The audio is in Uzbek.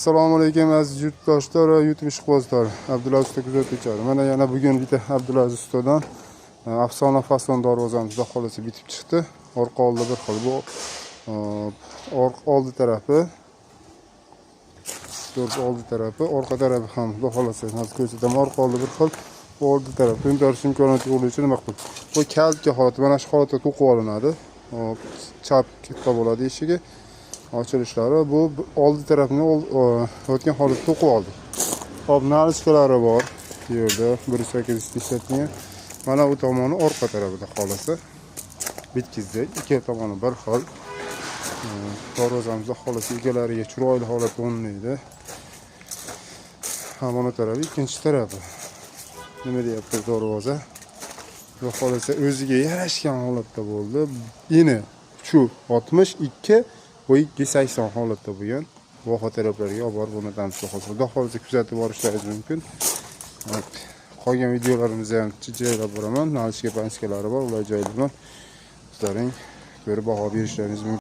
Assalomu alaykum aziz yurtdoshlar va YouTube ishqibozlar. Abdulaziz usta kuzatuvchilar. Mana yana bugun bitta Abdulaziz ustadan afsona fason darvozamiz xudo xolasa bitib chiqdi. Orqa oldi bir xil. Bu oldi tarafi, oldi tarafi, orqa tarafi ham xudo xolasa hozir ko'rsataman. Orqa oldi bir xil, oldi tarafi to'ntarish imkoniyati bo'lishi nima qilib. Bu kaltga holati, mana shu holatda to'qib olinadi. Chap katta bo'ladi eshigi. Ochilishlari bu oldi tarafini o'tgan holatda to'qib oldik. Hop, nalichkalari bor. Bu yerda 1.8 ishlatgan. Mana bu tomoni orqa tarafida xolasa bitkizdik. Ikki tomoni bir xil. Darvozamizda xolasa egalariga chiroyli holatda o'rnaydi. Mana tarafi ikkinchi tarafi. Nima deyapti darvoza? Bu xolasa o'ziga yarashgan holatda bo'ldi. Yine shu 62 bu 280 holatda bo'lgan. Bu taraflarga olib borib uni tanishib olsangiz, xudo xolasa kuzatib borishlaringiz mumkin. Qolgan videolarimizni ham joylab boraman. Nalishka panskalari bor, ular joylaman. Sizlaring ko'rib baho berishlaringiz mumkin.